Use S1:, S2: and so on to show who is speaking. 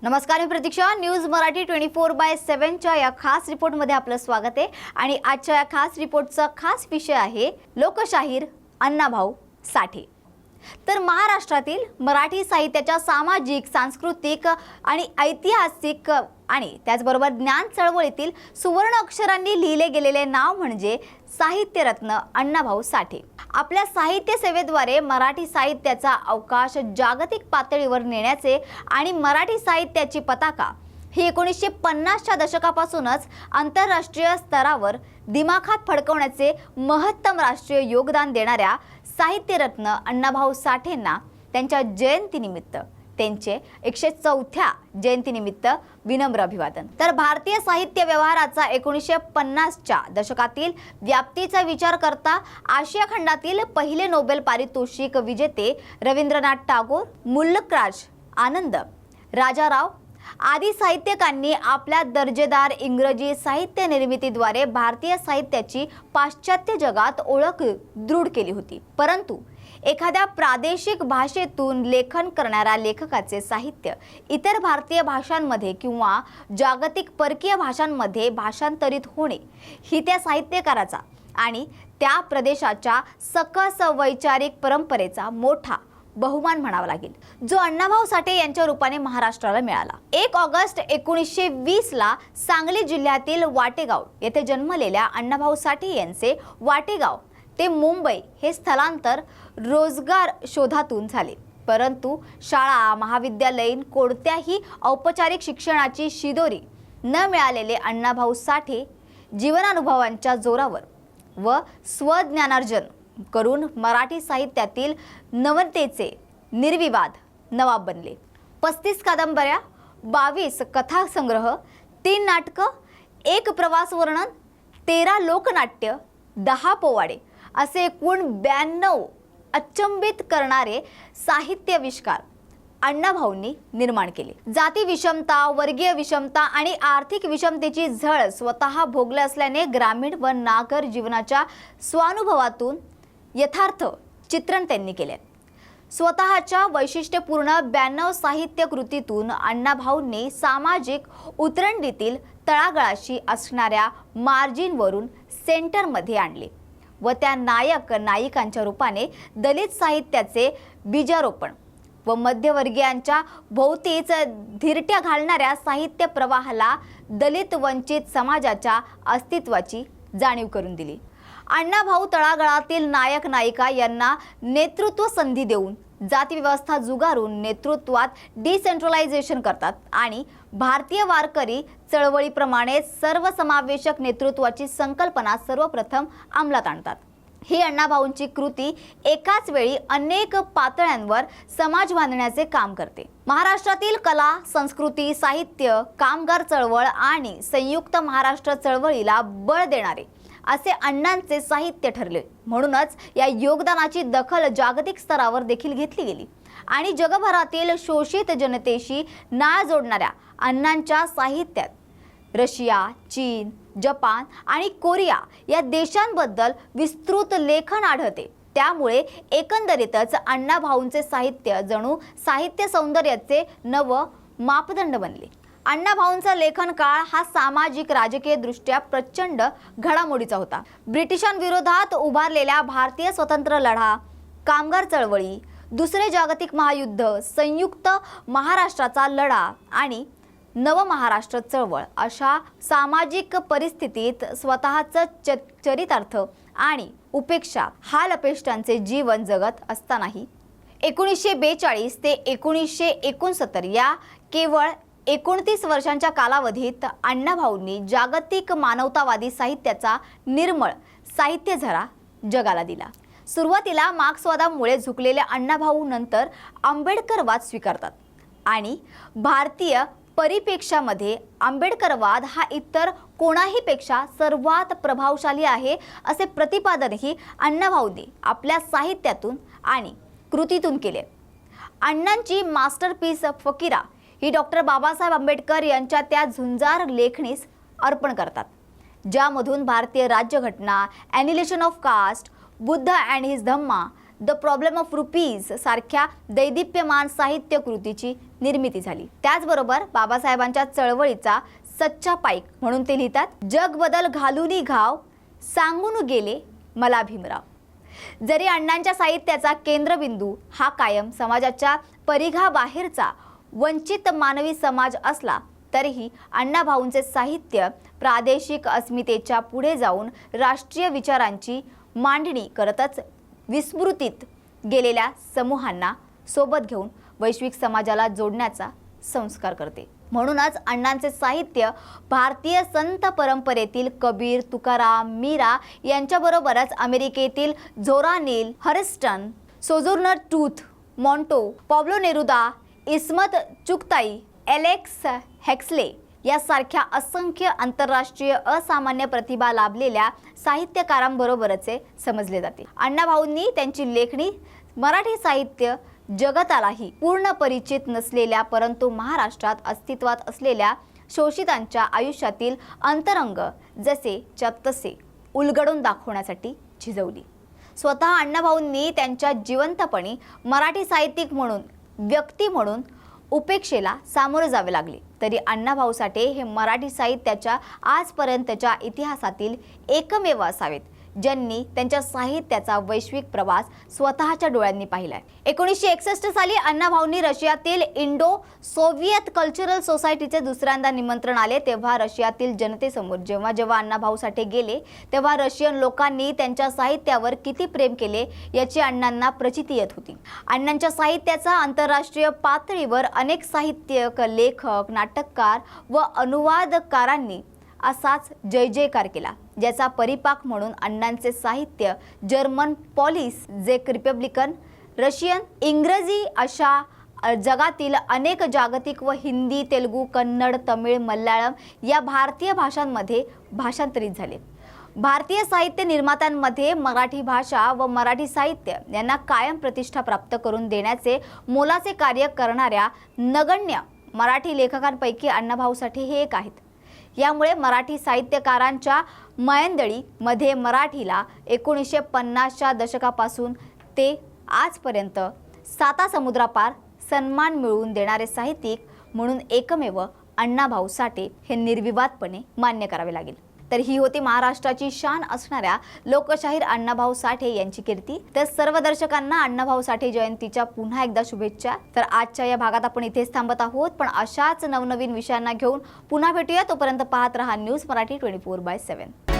S1: नमस्कार, मी प्रतीक्षा. न्यूज मराठी 24/7 या खास रिपोर्टमध्ये आपलं स्वागत आहे. आणि आजच्या या खास रिपोर्टचा खास विषय आहे लोकशाहीर अण्णाभाऊ साठे. तर महाराष्ट्रातील मराठी साहित्याच्या सामाजिक, सांस्कृतिक आणि ऐतिहासिक आणि त्याचबरोबर ज्ञान चळवळीतील सुवर्ण अक्षरांनी लिहिले गेलेले नाव म्हणजे साहित्यरत्न अण्णाभाऊ साठे. आपल्या साहित्य सेवेद्वारे मराठी साहित्याचा अवकाश जागतिक पातळीवर नेण्याचे आणि मराठी साहित्याची पताका ही 1950च्या दशकापासूनच आंतरराष्ट्रीय स्तरावर दिमाखात फडकवण्याचे महत्तम राष्ट्रीय योगदान देणाऱ्या साहित्यरत्न अण्णाभाऊ साठेंना त्यांच्या जयंतीनिमित्त, त्यांचे 104थ्या जयंतीनिमित्त विनम्र अभिवादन. तर भारतीय साहित्य व्यवहाराचा 1950च्या दशकातील व्याप्तीचा विचार करता आशिया खंडातील पहिले नोबेल पारितोषिक विजेते रवींद्रनाथ टागोर, मुल्लकराज आनंद, राजाराव आदी साहित्यिकांनी आपल्या दर्जेदार इंग्रजी साहित्य निर्मितीद्वारे भारतीय साहित्याची पाश्चात्य जगात ओळख दृढ केली होती. परंतु एखाद्या प्रादेशिक भाषेतून लेखन करणाऱ्या लेखकाचे साहित्य इतर भारतीय भाषांमध्ये किंवा जागतिक परकीय भाषांमध्ये भाषांतरित होणे ही त्या साहित्यकाराचा आणि त्या प्रदेशाच्या सकस वैचारिक परंपरेचा मोठा बहुमान म्हणावा लागेल, जो अण्णाभाऊ साठे यांच्या रूपाने महाराष्ट्राला मिळाला. 1 ऑगस्ट 1920ला सांगली जिल्ह्यातील वाटेगाव येथे जन्मलेल्या अण्णाभाऊ साठे यांचे वाटेगाव ते मुंबई हे स्थलांतर रोजगार शोधातून झाले. परंतु शाळा, महाविद्यालयीन कोणत्याही औपचारिक शिक्षणाची शिदोरी न मिळालेले अण्णाभाऊ साठे जीवनानुभवांच्या जोरावर व स्वज्ञानार्जन करून मराठी साहित्यातील नवतेचे निर्विवाद नवाब बनले. 35 कादंबऱ्या, 22 कथासंग्रह, 3 नाटकं, 1 प्रवास वर्णन, 13 लोकनाट्य, 10 पोवाडे असे एकूण 92 अचंबित करणारे साहित्याविष्कार अण्णाभाऊंनी निर्माण केले. जाती विषमता, वर्गीय विषमता आणि आर्थिक विषमतेची झळ स्वतः भोगले असल्याने ग्रामीण व नागर जीवनाच्या स्वानुभवातून यथार्थ चित्रण त्यांनी केले. स्वतःच्या वैशिष्ट्यपूर्ण 92 साहित्य कृतीतून अण्णाभाऊंनी सामाजिक उतरंडीतील तळागाळाशी असणाऱ्या मार्जिनवरून सेंटरमध्ये आणले व त्या नायक नायिकांच्या रूपाने दलित साहित्याचे बीजारोपण व मध्यवर्गीयांच्या भोवतीच धिरट्या घालणाऱ्या साहित्य प्रवाहाला दलित वंचित समाजाच्या अस्तित्वाची जाणीव करून दिली. अण्णाभाऊ तळागाळातील नायक नायिका यांना नेतृत्व संधी देऊन जाती व्यवस्था जुगारून नेतृत्वात डिसेंट्रलायझेशन करतात आणि भारतीय वारकरी चळवळीप्रमाणे सर्वसमावेशक नेतृत्वाची संकल्पना सर्वप्रथम अंमलात आणतात. ही अण्णाभाऊंची कृती एकाच वेळी अनेक पातळ्यांवर समाज बांधण्याचे काम करते. महाराष्ट्रातील कला, संस्कृती, साहित्य, कामगार चळवळ आणि संयुक्त महाराष्ट्र चळवळीला बळ देणारे असे अण्णांचे साहित्य ठरले. म्हणूनच या योगदानाची दखल जागतिक स्तरावर देखील घेतली गेली आणि जगभरातील शोषित जनतेशी नाळ जोडणाऱ्या अण्णांच्या साहित्यात रशिया, चीन, जपान आणि कोरिया या देशांबद्दल विस्तृत लेखन आढळते. त्यामुळे एकंदरीतच अण्णाभाऊंचे साहित्य जणू साहित्य सौंदर्याचे नव मापदंड बनले. अण्णाभाऊंचा लेखन काळ हा सामाजिक राजकीय दृष्ट्या प्रचंड घडामोडीचा होता. ब्रिटिशांविरोधात उभारलेल्या भारतीय स्वतंत्र लढा, कामगार चळवळी, दुसरे जागतिक महायुद्ध, संयुक्त महाराष्ट्राचा लढा आणि नवमहाराष्ट्र चळवळ अशा सामाजिक परिस्थितीत स्वतःचं चरितार्थ आणि उपेक्षा हालअपेष्टांचे जीवन जगत असतानाही 1942 ते 1969 या केवळ 29 वर्षांच्या कालावधीत अण्णाभाऊंनी जागतिक मानवतावादी साहित्याचा निर्मळ साहित्य झरा जगाला दिला. सुरुवातीला मार्क्सवादामुळे झुकलेल्या अण्णाभाऊ नंतर आंबेडकरवाद स्वीकारतात आणि भारतीय परिप्रेक्ष्यामध्ये आंबेडकरवाद हा इतर कोणाहीपेक्षा सर्वात प्रभावशाली आहे असे प्रतिपादनही अण्णाभाऊंनी आपल्या साहित्यातून आणि कृतीतून केले. अण्णांची मास्टरपीस फकीरा ही डॉक्टर बाबासाहेब आंबेडकर यांच्या त्या झुंजार लेखणीस अर्पण करतात, ज्यामधून भारतीय राज्यघटना, annihilation of caste, Buddha and his Dhamma, the problem of rupees सारख्या दैदिप्यमान साहित्य कृतीची निर्मिती झाली। त्याचबरोबर बाबासाहेबांच्या चळवळीचा सच्चा पाईक म्हणून ते लिहितात, जग बदल घालूनी घाव सांगून गेले मला भीमराव। जरी अण्णांच्या साहित्याचा केंद्रबिंदू हा कायम समाजाच्या परिघाबाहेरचा वंचित मानवी समाज असला तरीही अण्णाभाऊंचे साहित्य प्रादेशिक अस्मितेच्या पुढे जाऊन राष्ट्रीय विचारांची मांडणी करतच विस्मृतीत गेलेल्या समूहांना सोबत घेऊन वैश्विक समाजाला जोडण्याचा संस्कार करते। म्हणूनच अण्णांचे साहित्य भारतीय संत परंपरेतील कबीर, तुकाराम, मीरा यांच्याबरोबरच अमेरिकेतील झोरा नील, हरिस्टन, सोजोर्नर tooth, मॉन्टो, Pablo Neruda, Ismat Chughtai, Alex हेक्सले यासारख्या असंख्य आंतरराष्ट्रीय असामान्य प्रतिभा लाभलेल्या साहित्यकारांबरोबरच समजले जाते। अण्णाभाऊंनी त्यांची लेखणी मराठी साहित्य जगतालाही पूर्ण परिचित नसलेल्या परंतु महाराष्ट्रात अस्तित्वात असलेल्या शोषितांच्या आयुष्यातील अंतरंग जसेच्या तसे उलगडून दाखवण्यासाठी झिजवली। स्वतः अण्णाभाऊंनी त्यांच्या जिवंतपणी मराठी साहित्यिक म्हणून, व्यक्ती म्हणून उपेक्षेला सामोरे जावे लागले, तरी अण्णाभाऊ साठे हे मराठी साहित्याच्या आजपर्यंतच्या इतिहासातील एकमेव असावेत ज्यांनी त्यांच्या साहित्याचा वैश्विक प्रवास स्वतःच्या डोळ्यांनी पाहिलाय। 1961 साली अण्णाभाऊंनी रशियातील इंडो सोव्हिएत कल्चरल सोसायटीचे दुसऱ्यांदा निमंत्रण आले तेव्हा रशियातील जनतेसमोर जेव्हा अण्णाभाऊ साठे गेले तेव्हा रशियन लोकांनी त्यांच्या साहित्यावर किती प्रेम केले याची अण्णांना प्रचिती येत होती। अण्णांच्या साहित्याचा आंतरराष्ट्रीय पातळीवर अनेक साहित्यिक, लेखक, नाटककार व अनुवादकारांनी असाच जय जयकार केला, ज्याचा परिपाक म्हणून अण्णांचे साहित्य जर्मन, पॉलिश, झेक रिपब्लिकन, रशियन, इंग्रजी अशा जगातील अनेक जागतिक व हिंदी, तेलुगू, कन्नड, तमिळ, मल्याळम या भारतीय भाषांमध्ये भाषांतरित झाले। भारतीय साहित्य निर्मात्यांमध्ये मराठी भाषा व मराठी साहित्य यांना कायम प्रतिष्ठा प्राप्त करून देण्याचे मोलाचे कार्य करणाऱ्या नगण्य मराठी लेखकांपैकी अण्णाभाऊ साठे हे एक आहेत। यामुळे मराठी साहित्यकारांच्या मयंदळी मध्ये मराठीला 1950च्या दशकापासून ते आजपर्यंत साता समुद्रापार सन्मान मिळवून देणारे साहित्यिक म्हणून एकमेव अण्णाभाऊ साठे हे निर्विवादपणे मान्य करावे लागेल। तर ही होती महाराष्ट्राची शान असणाऱ्या लोकशाहीर अण्णाभाऊ साठे यांची कीर्ती। तर सर्व दर्शकांना अण्णाभाऊ साठे जयंतीच्या पुन्हा एकदा शुभेच्छा। तर आजच्या या भागात आपण इथेच थांबत आहोत, पण अशाच नवनवीन विषयांना घेऊन पुन्हा भेटूया। तोपर्यंत पाहत रहा न्यूज मराठी 24/7।